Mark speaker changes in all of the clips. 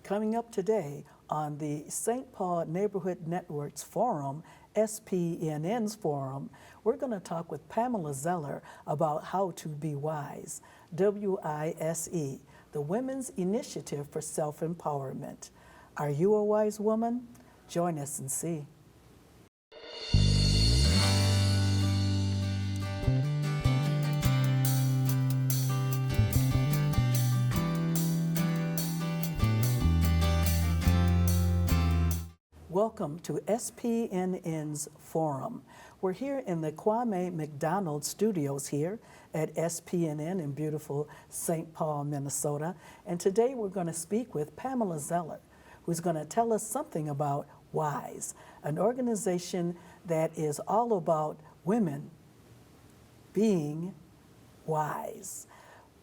Speaker 1: Coming up today on the St. Paul Neighborhood Networks Forum, SPNN's Forum, we're going to talk with Pamela Zeller about how to be wise, WISE, the Women's Initiative for Self-Empowerment. Are you a wise woman? Join us and see. Welcome to SPNN's Forum. We're here in the Kwame McDonald Studios here at SPNN in beautiful St. Paul, Minnesota. And today we're going to speak with Pamela Zeller, who's going to tell us something about WISE, an organization that is all about women being wise.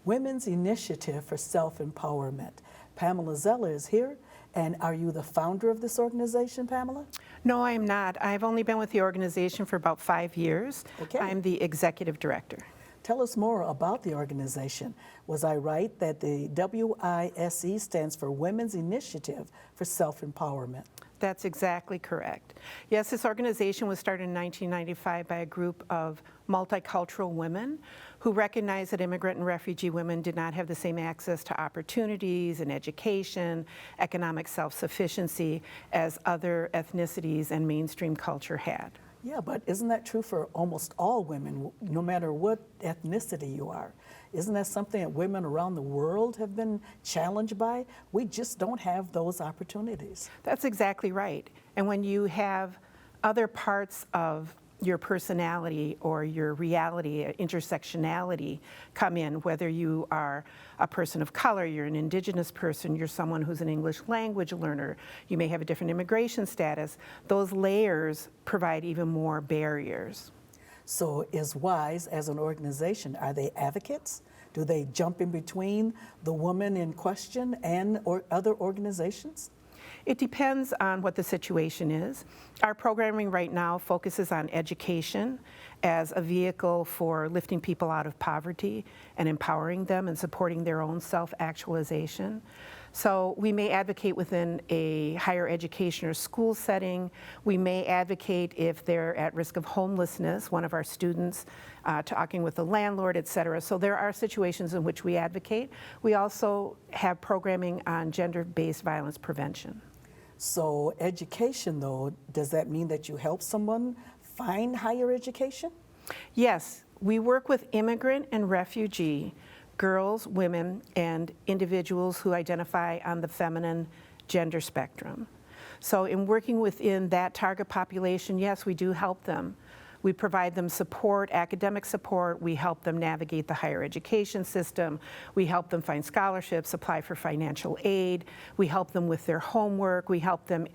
Speaker 1: Women's Initiative for Self-Empowerment. Pamela Zeller is here. And are you the founder of this organization, Pamela?
Speaker 2: No, I am not. I've only been with the organization for about 5 years.
Speaker 1: Okay.
Speaker 2: I'm the executive director.
Speaker 1: Tell us more about the organization. Was I right that the WISE stands for Women's Initiative for Self-Empowerment?
Speaker 2: That's exactly correct. Yes, this organization was started in 1995 by a group of multicultural women who recognized that immigrant and refugee women did not have the same access to opportunities and education, economic self-sufficiency as other ethnicities and mainstream culture had.
Speaker 1: Yeah, but isn't that true for almost all women, no matter what ethnicity you are? Isn't that something that women around the world have been challenged by? We just don't have those opportunities.
Speaker 2: That's exactly right. And when you have other parts of your personality or your reality, intersectionality come in, whether you are a person of color, you're an indigenous person, you're someone who's an English language learner, you may have a different immigration status, those layers provide even more barriers.
Speaker 1: So is WISE as an organization, are they advocates? Do they jump in between the woman in question and other organizations?
Speaker 2: It depends on what the situation is. Our programming right now focuses on education as a vehicle for lifting people out of poverty and empowering them and supporting their own self-actualization. So we may advocate within a higher education or school setting. We may advocate if they're at risk of homelessness, one of our students talking with the landlord, et cetera. So there are situations in which we advocate. We also have programming on gender-based violence prevention.
Speaker 1: So education, though, does that mean that you help someone find higher education?
Speaker 2: Yes, we work with immigrant and refugee girls, women, and individuals who identify on the feminine gender spectrum. So in working within that target population, yes, we do help them. We provide them support, academic support. We help them navigate the higher education system. We help them find scholarships, apply for financial aid. We help them with their homework. We help them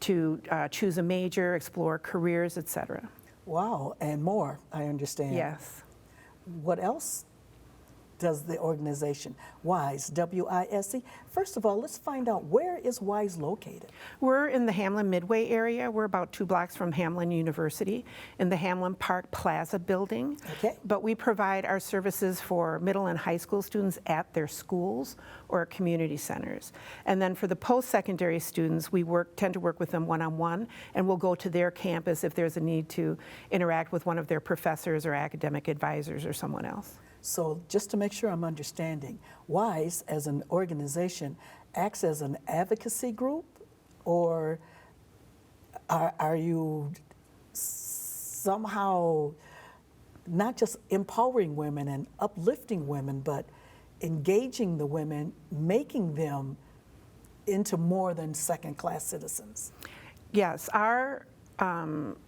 Speaker 2: to choose a major, explore careers, et cetera.
Speaker 1: Wow, and more, I understand.
Speaker 2: Yes.
Speaker 1: What else does the organization WISE, W-I-S-E? First of all, let's find out, where is WISE located?
Speaker 2: We're in the Hamlin Midway area. We're about 2 blocks from Hamlin University in the Hamlin Park Plaza building.
Speaker 1: Okay.
Speaker 2: But we provide our services for middle and high school students at their schools or community centers. And then for the post-secondary students, we tend to work with them one-on-one, and we'll go to their campus if there's a need to interact with one of their professors or academic advisors or someone else.
Speaker 1: So just to make sure I'm understanding, WISE as an organization acts as an advocacy group, or are you somehow not just empowering women and uplifting women, but engaging the women, making them into more than second-class citizens?
Speaker 2: Yes, our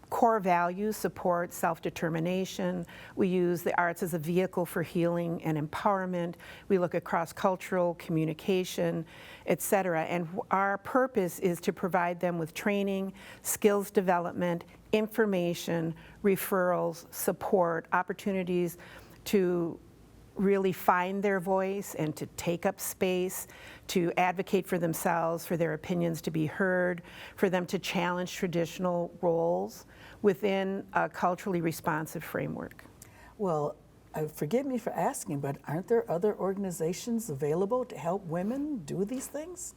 Speaker 2: core values support self-determination. We use the arts as a vehicle for healing and empowerment. We look at cross-cultural communication, et cetera. And our purpose is to provide them with training, skills development, information, referrals, support, opportunities to really find their voice and to take up space, to advocate for themselves, for their opinions to be heard, for them to challenge traditional roles within a culturally responsive framework.
Speaker 1: Well, forgive me for asking, but aren't there other organizations available to help women do these things?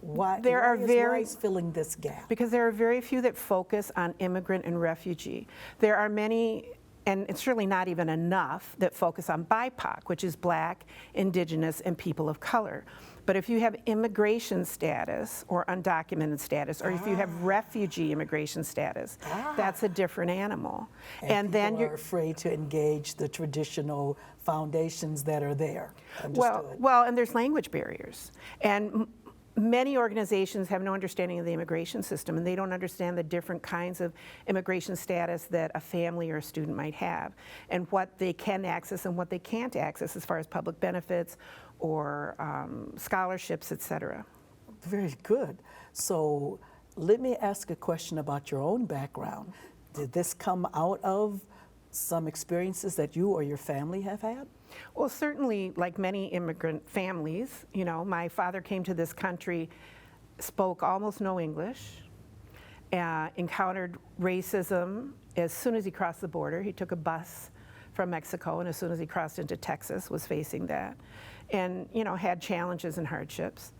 Speaker 1: Why, why is filling this gap?
Speaker 2: Because there are very few that focus on immigrant and refugee. There are many, and it's certainly not even enough, that focus on BIPOC, which is Black, Indigenous, and people of color. But if you have immigration status or undocumented status, or if you have refugee immigration status, that's a different animal.
Speaker 1: And then you're afraid to engage the traditional foundations that are there.
Speaker 2: Well, and there's language barriers. And many organizations have no understanding of the immigration system, and they don't understand the different kinds of immigration status that a family or a student might have, and what they can access and what they can't access as far as public benefits or scholarships, et cetera.
Speaker 1: Very good. So let me ask a question about your own background. Did this come out of some experiences that you or your family have had?
Speaker 2: Well, certainly, like many immigrant families, you know, my father came to this country, spoke almost no English, encountered racism as soon as he crossed the border. He took a bus from Mexico, and as soon as he crossed into Texas, was facing that, and, you know, had challenges and hardships.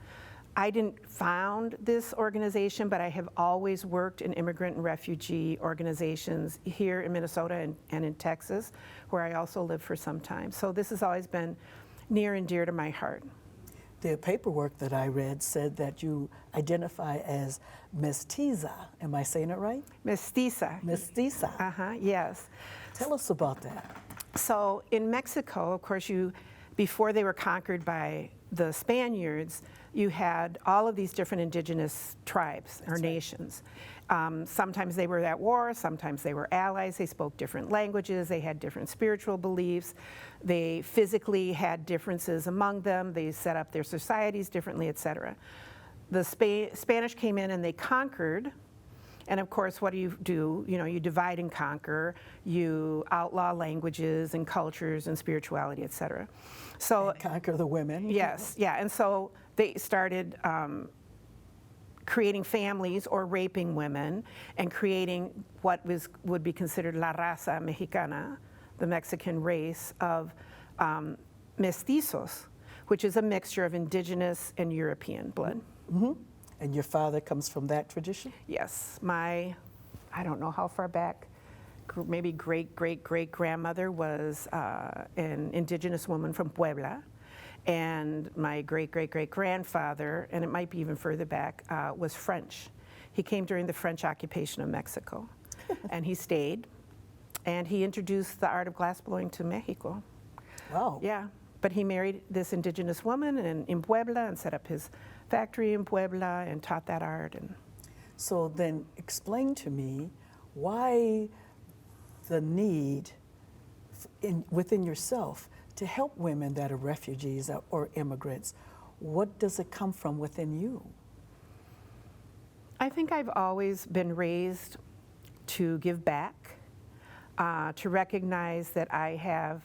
Speaker 2: I didn't found this organization, but I have always worked in immigrant and refugee organizations here in Minnesota and in Texas, where I also lived for some time. So this has always been near and dear to my heart.
Speaker 1: The paperwork that I read said that you identify as mestiza. Am I saying it right?
Speaker 2: Mestiza.
Speaker 1: Mestiza.
Speaker 2: Yes.
Speaker 1: Tell us about that.
Speaker 2: So in Mexico, of course, before they were conquered by the Spaniards, you had all of these different indigenous tribes or nations. Sometimes they were at war, sometimes they were allies, they spoke different languages, they had different spiritual beliefs, they physically had differences among them, they set up their societies differently, et cetera. The Spanish came in and they conquered, and of course, what do? You know, you divide and conquer, you outlaw languages and cultures and spirituality, et cetera. So,
Speaker 1: and conquer the women.
Speaker 2: Yes, yeah, and so they started creating families or raping women and creating what would be considered la raza mexicana, the Mexican race of mestizos, which is a mixture of indigenous and European blood.
Speaker 1: Mm-hmm. And your father comes from that tradition?
Speaker 2: Yes, I don't know how far back, maybe great-great-great-grandmother was an indigenous woman from Puebla, and my great-great-great-grandfather, and it might be even further back, was French. He came during the French occupation of Mexico, and he stayed, and he introduced the art of glassblowing to Mexico.
Speaker 1: Wow.
Speaker 2: Yeah, but he married this indigenous woman in Puebla and set up his factory in Puebla and taught that art. And
Speaker 1: so then explain to me why the need within yourself to help women that are refugees or immigrants. What does it come from within you?
Speaker 2: I think I've always been raised to give back, to recognize that I have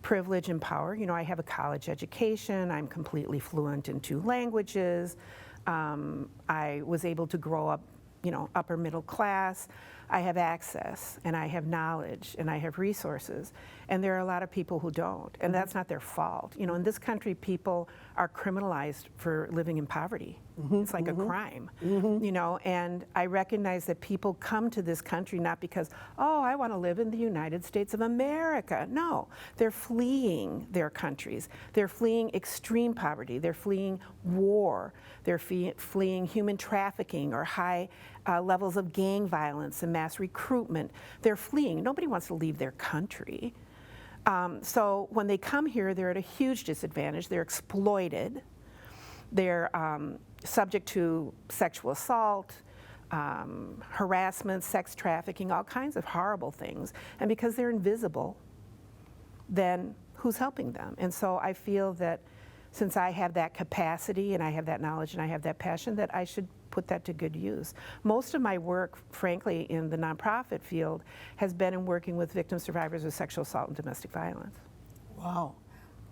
Speaker 2: privilege and power. You know, I have a college education, I'm completely fluent in 2 languages, I was able to grow up, you know, upper middle class. I have access, and I have knowledge, and I have resources, and there are a lot of people who don't, and that's not their fault. You know, in this country, people are criminalized for living in poverty. It's like a crime, you know, and I recognize that people come to this country not because, oh, I want to live in the United States of America. No, they're fleeing their countries. They're fleeing extreme poverty. They're fleeing war. They're fleeing human trafficking or high levels of gang violence and mass recruitment. They're fleeing. Nobody wants to leave their country. So when they come here, they're at a huge disadvantage. They're exploited. They're subject to sexual assault, harassment, sex trafficking, all kinds of horrible things. And because they're invisible, then who's helping them? And so I feel that since I have that capacity and I have that knowledge and I have that passion, that I should put that to good use. Most of my work, frankly, in the nonprofit field has been in working with victim survivors of sexual assault and domestic violence.
Speaker 1: Wow,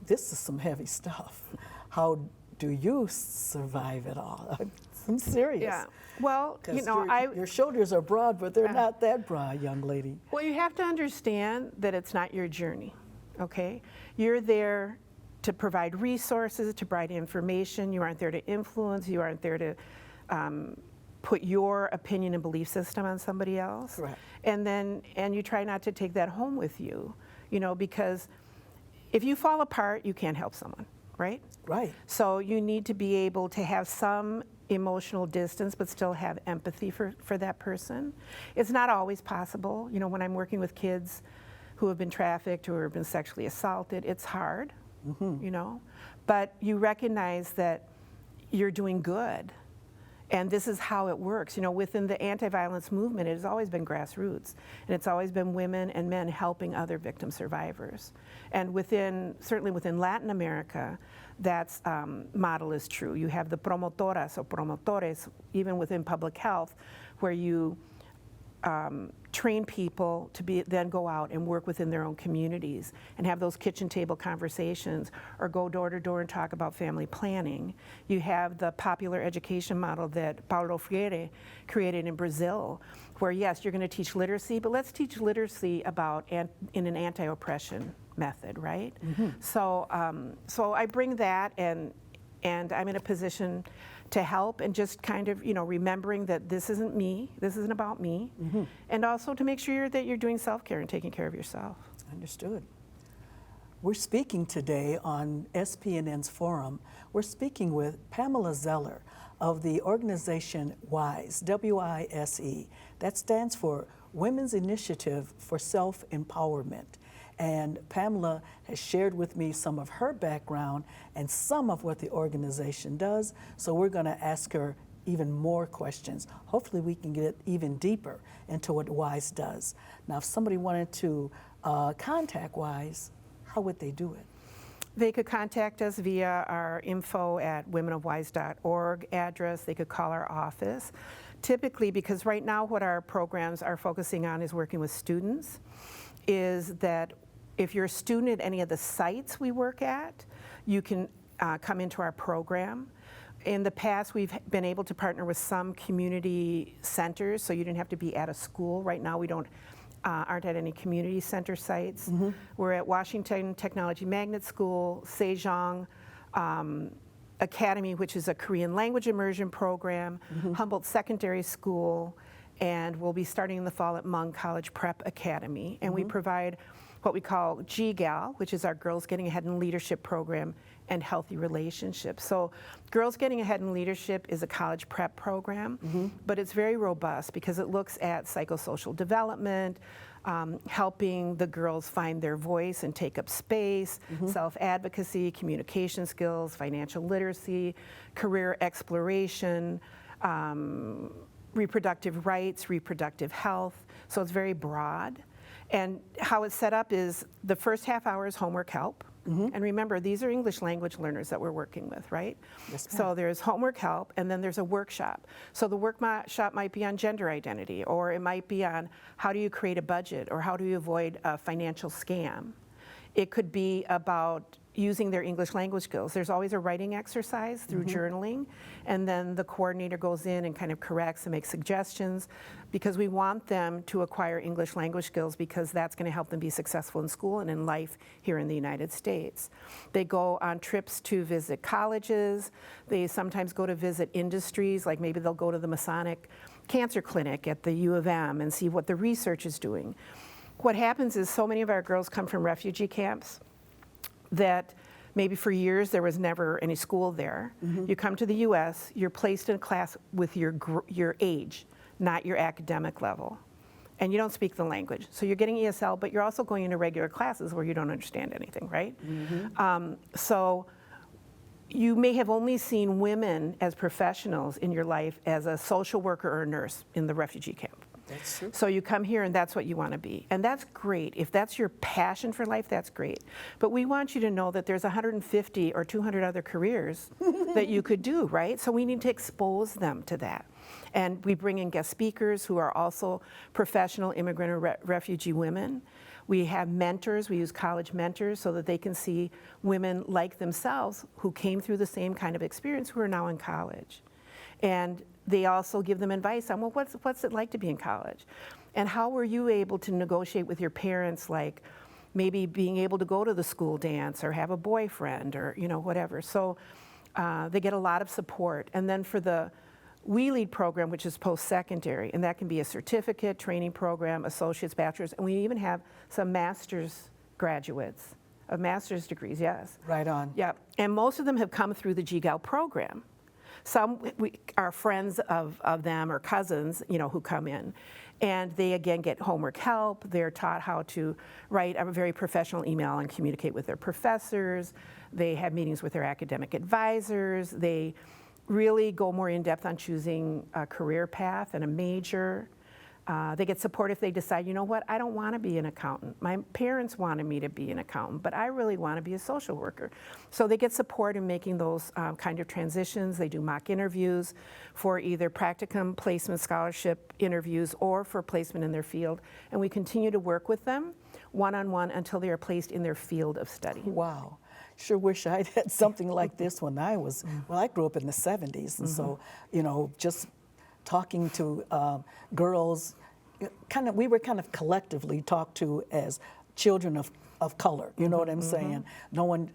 Speaker 1: this is some heavy stuff. How do you survive it all? I'm serious.
Speaker 2: Yeah, well, you know,
Speaker 1: your shoulders are broad, but they're not that broad, young lady.
Speaker 2: Well, you have to understand that it's not your journey, okay? You're there to provide resources, to provide information. You aren't there to influence. You aren't there to put your opinion and belief system on somebody else.
Speaker 1: Correct.
Speaker 2: And you try not to take that home with you, because if you fall apart, you can't help someone, right?
Speaker 1: Right.
Speaker 2: So you need to be able to have some emotional distance, but still have empathy for that person. It's not always possible. When I'm working with kids who have been trafficked or have been sexually assaulted, it's hard, but you recognize that you're doing good. And this is how it works. Within the anti-violence movement, it has always been grassroots. And it's always been women and men helping other victim survivors. And certainly within Latin America, that model is true. You have the promotoras or promotores, even within public health, where you train people to then go out and work within their own communities and have those kitchen table conversations or go door to door and talk about family planning. You have the popular education model that Paulo Freire created in Brazil, where yes, you're going to teach literacy, but let's teach literacy in an anti-oppression method, right? Mm-hmm. So I bring that, and I'm in a position to help, and just kind of, remembering that this isn't me, this isn't about me, mm-hmm. and also to make sure that you're doing self-care and taking care of yourself. Understood.
Speaker 1: We're speaking today on SPNN's forum. We're speaking with Pamela Zeller of the organization WISE, W-I-S-E. That stands for Women's Initiative for Self-Empowerment. And Pamela has shared with me some of her background and some of what the organization does. So we're going to ask her even more questions. Hopefully we can get even deeper into what WISE does. Now, if somebody wanted to contact WISE, how would they do it?
Speaker 2: They could contact us via our info@womenofwise.org address. They could call our office. Typically, because right now what our programs are focusing on is working with students, is that if you're a student at any of the sites we work at, you can come into our program. In the past, we've been able to partner with some community centers, so you didn't have to be at a school. Right now, we aren't at any community center sites. Mm-hmm. We're at Washington Technology Magnet School, Sejong Academy, which is a Korean language immersion program, mm-hmm. Humboldt Secondary School, and we'll be starting in the fall at Mung College Prep Academy. And mm-hmm. we provide what we call GGAL, which is our Girls Getting Ahead in Leadership program, and Healthy Relationships. So Girls Getting Ahead in Leadership is a college prep program, mm-hmm. but it's very robust because it looks at psychosocial development, helping the girls find their voice and take up space, mm-hmm. self-advocacy, communication skills, financial literacy, career exploration, reproductive rights, reproductive health. So it's very broad. And how it's set up is the first half hour is homework help. Mm-hmm. And remember, these are English language learners that we're working with, right? Yes, ma'am. So there's homework help, and then there's a workshop. So the workshop might be on gender identity, or it might be on how do you create a budget, or how do you avoid a financial scam. It could be about using their English language skills. There's always a writing exercise through mm-hmm. journaling, and then the coordinator goes in and kind of corrects and makes suggestions, because we want them to acquire English language skills, because that's going to help them be successful in school and in life here in the United States. They go on trips to visit colleges. They sometimes go to visit industries, like maybe they'll go to the Masonic Cancer Clinic at the U of M and see what the research is doing. What happens is so many of our girls come from refugee camps that maybe for years there was never any school there. Mm-hmm. You come to the U.S., you're placed in a class with your age, not your academic level, and you don't speak the language. So you're getting ESL, but you're also going into regular classes where you don't understand anything, right? Mm-hmm. So you may have only seen women as professionals in your life as a social worker or a nurse in the refugee camp.
Speaker 1: That's true.
Speaker 2: So you come here and that's what you want to be. And that's great. If that's your passion for life, that's great. But we want you to know that there's 150 or 200 other careers that you could do, right? So we need to expose them to that. And we bring in guest speakers who are also professional immigrant or refugee women. We have mentors. We use college mentors so that they can see women like themselves who came through the same kind of experience who are now in college. And they also give them advice on, well, what's it like to be in college? And how were you able to negotiate with your parents, like, maybe being able to go to the school dance or have a boyfriend or, whatever. So they get a lot of support. And then for the We Lead program, which is post-secondary, and that can be a certificate, training program, associate's, bachelor's, and we even have some master's graduates of master's degrees, yes.
Speaker 1: Right on.
Speaker 2: Yeah, and most of them have come through the GGAL program. Some are friends of them or cousins, who come in. And they, again, get homework help. They're taught how to write a very professional email and communicate with their professors. They have meetings with their academic advisors. They really go more in depth on choosing a career path and a major. They get support if they decide, you know what, I don't want to be an accountant. My parents wanted me to be an accountant, but I really want to be a social worker. So they get support in making those kind of transitions. They do mock interviews for either practicum, placement, scholarship interviews, or for placement in their field. And we continue to work with them one-on-one until they are placed in their field of study.
Speaker 1: Wow. Sure wish I'd had something like this when I was, well, I grew up in the 70s, and so, just talking to girls, we were kind of collectively talked to as children of color, you know what I'm saying? No one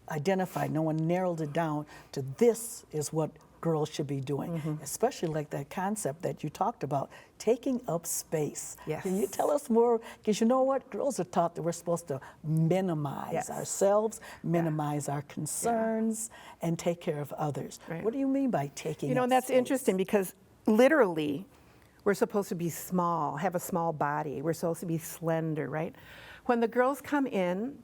Speaker 1: identified, no one narrowed it down to this is what girls should be doing, especially like that concept that you talked about, taking up space.
Speaker 2: Yes.
Speaker 1: Can you tell us more? Because you know what? Girls are taught that we're supposed to minimize ourselves, minimize our concerns, and take care of others.
Speaker 2: Right.
Speaker 1: What do you mean by taking up
Speaker 2: And that's
Speaker 1: space?
Speaker 2: interesting because literally, we're supposed to be small, have a small body. We're supposed to be slender, right? When the girls come in,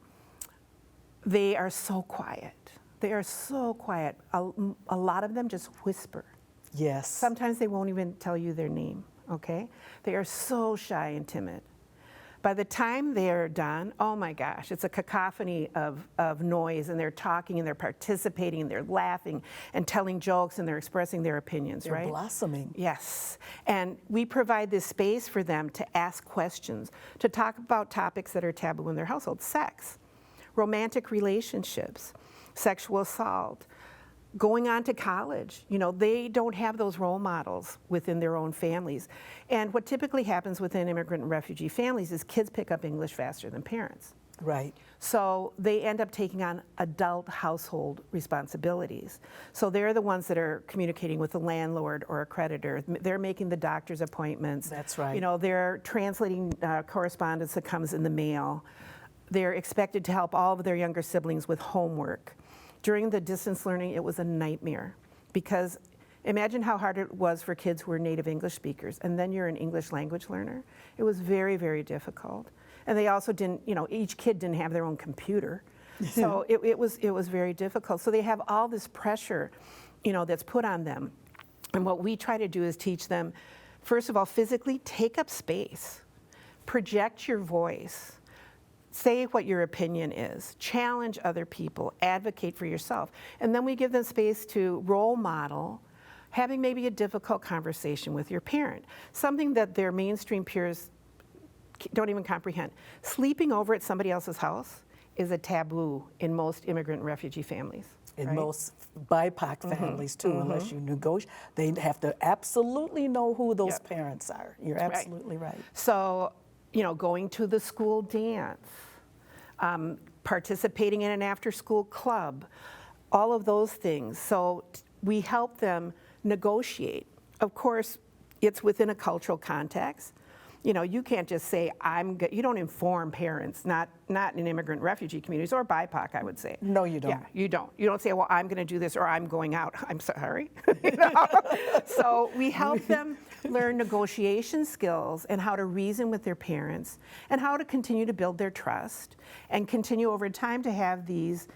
Speaker 2: they are so quiet. They are so quiet. A lot of them just whisper.
Speaker 1: Yes.
Speaker 2: Sometimes they won't even tell you their name, okay? They are so shy and timid. By the time they're done, oh my gosh, it's a cacophony of noise, and they're talking and they're participating and they're laughing and telling jokes and they're expressing their opinions,
Speaker 1: They're
Speaker 2: right?
Speaker 1: blossoming.
Speaker 2: Yes, and we provide this space for them to ask questions, to talk about topics that are taboo in their household: sex, romantic relationships, sexual assault, going on to college. They don't have those role models within their own families. And what typically happens within immigrant and refugee families is kids pick up English faster than parents.
Speaker 1: Right.
Speaker 2: So they end up taking on adult household responsibilities. So they're the ones that are communicating with the landlord or a creditor. They're making the doctor's appointments.
Speaker 1: That's right.
Speaker 2: They're translating correspondence that comes in the mail. They're expected to help all of their younger siblings with homework. During the distance learning, it was a nightmare, because imagine how hard it was for kids who were native English speakers, and then you're an English language learner. It was very, very difficult. And they also didn't, each kid didn't have their own computer. So it was very difficult. So they have all this pressure, that's put on them. And what we try to do is teach them, first of all, physically take up space, project your voice, say what your opinion is, challenge other people, advocate for yourself. And then we give them space to role model having maybe a difficult conversation with your parent, something that their mainstream peers don't even comprehend. Sleeping over at somebody else's house is a taboo in most immigrant and refugee families.
Speaker 1: In
Speaker 2: right?
Speaker 1: most BIPOC families too, unless you negotiate, they have to absolutely know who those parents are. You're absolutely right.
Speaker 2: So, going to the school dance, participating in an after-school club, all of those things. So we help them negotiate. Of course, it's within a cultural context. You can't just say, you don't inform parents, not in immigrant refugee communities or BIPOC, I would say.
Speaker 1: No, you don't.
Speaker 2: Yeah, you don't. You don't say, well, I'm going to do this or I'm going out. I'm sorry. So we help them learn negotiation skills and how to reason with their parents and how to continue to build their trust and continue over time to have these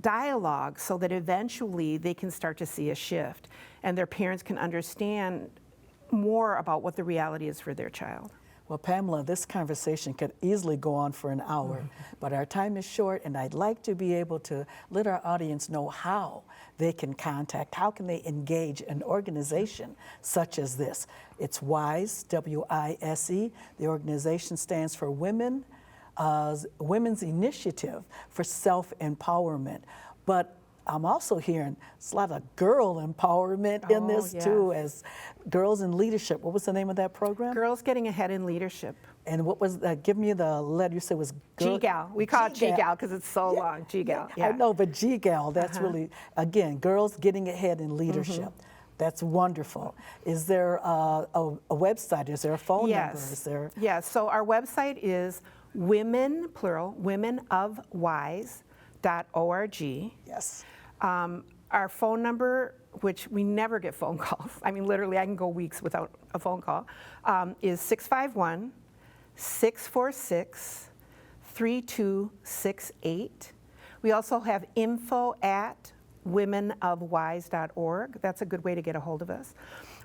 Speaker 2: dialogues so that eventually they can start to see a shift and their parents can understand more about what the reality is for their child.
Speaker 1: Well, Pamela, this conversation could easily go on for an hour, but our time is short, and I'd like to be able to let our audience know how they can contact, how can they engage an organization such as this. It's WISE, W-I-S-E. The organization stands for Women's Initiative for Self-Empowerment. But I'm also hearing it's a lot of girl empowerment in this too, as Girls in Leadership. What was the name of that program?
Speaker 2: Girls Getting Ahead in Leadership.
Speaker 1: And what was that? Give me the letter. You said was girl.
Speaker 2: GGAL. We call it GGAL because it's so long. GGAL.
Speaker 1: I know, but GGAL, that's really, again, Girls Getting Ahead in Leadership. That's wonderful. Is there a website? Is there a phone number? Is there?
Speaker 2: Yes, so our website is women, plural, womenofwise.org.
Speaker 1: Yes.
Speaker 2: Our phone number, which we never get phone calls, I mean, literally, I can go weeks without a phone call, is 651-646-3268. We also have info@womenofwise.org. That's a good way to get a hold of us.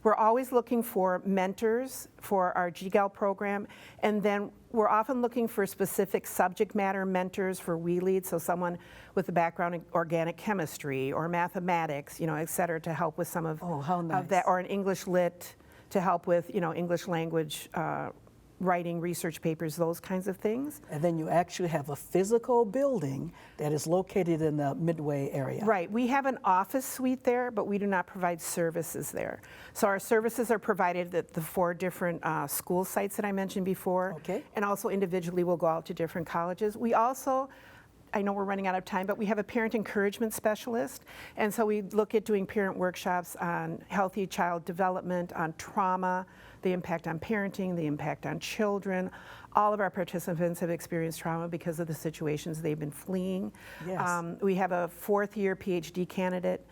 Speaker 2: We're always looking for mentors for our GGAL program, and then we're often looking for specific subject matter mentors for WeLead, so someone with a background in organic chemistry or mathematics, you know, et cetera, to help with some of, of that, or an English lit to help with, you know, English language writing research papers, those kinds of things.
Speaker 1: And then you actually have a physical building that is located in the Midway area.
Speaker 2: Right. We have an office suite there, but we do not provide services there. So our services are provided at the 4 different school sites that I mentioned before.
Speaker 1: Okay.
Speaker 2: And also individually we'll go out to different colleges. We also, I know we're running out of time, but we have a parent encouragement specialist. And so we look at doing parent workshops on healthy child development, on trauma, the impact on parenting, the impact on children. All of our participants have experienced trauma because of the situations they've been fleeing.
Speaker 1: Yes.
Speaker 2: We have a 4th-year PhD candidate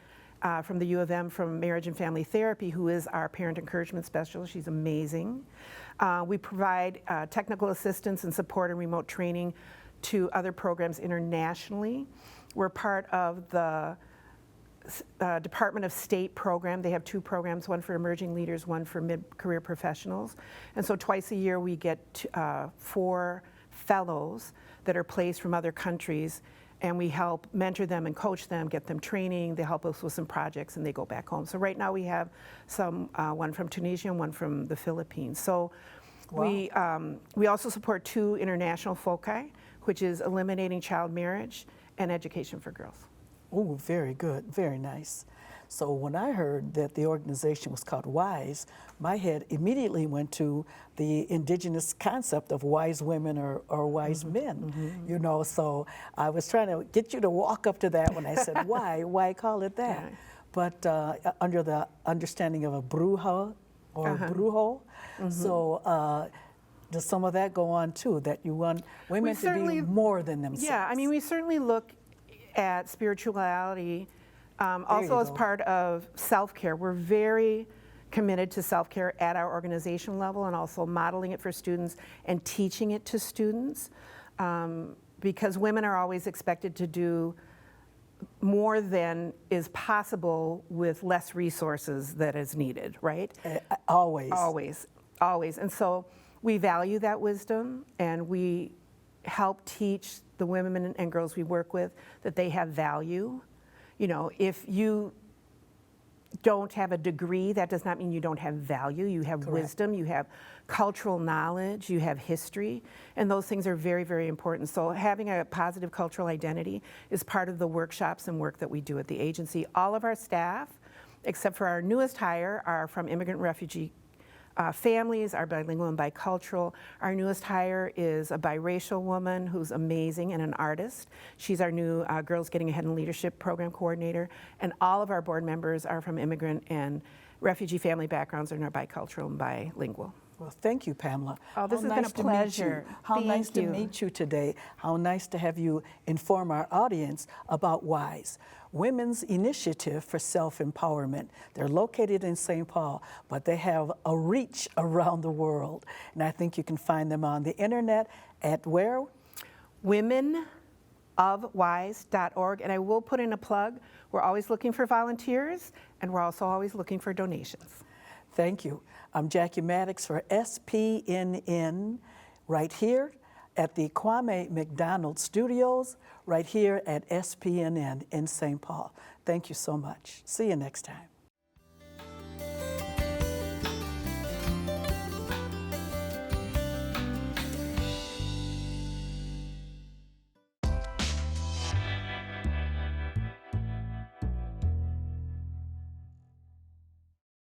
Speaker 2: from the U of M from Marriage and Family Therapy who is our parent encouragement specialist. She's amazing. We provide technical assistance and support and remote training to other programs internationally. We're part of the Department of State program. They have 2 programs, one for emerging leaders, one for mid-career professionals. And so twice a year we get 4 fellows that are placed from other countries, and we help mentor them and coach them, get them training. They help us with some projects and they go back home. So right now we have one from Tunisia and one from the Philippines. So we also support 2 international foci, which is eliminating child marriage and education for girls.
Speaker 1: Oh, very good, very nice. So when I heard that the organization was called WISE, my head immediately went to the indigenous concept of wise women or wise men, you know, so I was trying to get you to walk up to that when I said, why call it that? Yeah. But under the understanding of a bruja or brujo, so does some of that go on too, that you want women to be more than themselves?
Speaker 2: Yeah, I mean, we certainly look at spirituality also as part of self-care. We're very committed to self-care at our organization level and also modeling it for students and teaching it to students because women are always expected to do more than is possible with less resources that is needed, right?
Speaker 1: Always.
Speaker 2: Always, always. And so we value that wisdom and we help teach the women and girls we work with that they have value. You know, if you don't have a degree, that does not mean you don't have value. You have wisdom, you have cultural knowledge, you have history, and those things are very, very important. So having a positive cultural identity is part of the workshops and work that we do at the agency. All of our staff, except for our newest hire, are from immigrant and refugee families, are bilingual and bicultural. Our newest hire is a biracial woman who's amazing and an artist. She's our new Girls Getting Ahead in Leadership program coordinator. And all of our board members are from immigrant and refugee family backgrounds and are bicultural and bilingual.
Speaker 1: Well, thank you, Pamela.
Speaker 2: Oh, this has been a pleasure.
Speaker 1: How nice to meet you today. How nice to have you inform our audience about WISE, Women's Initiative for Self-Empowerment. They're located in St. Paul, but they have a reach around the world. And I think you can find them on the internet at where?
Speaker 2: womenofwise.org. And I will put in a plug. We're always looking for volunteers, and we're also always looking for donations.
Speaker 1: Thank you. I'm Jackie Maddix for SPNN right here at the Kwame McDonald Studios, right here at SPNN in St. Paul. Thank you so much. See you next time.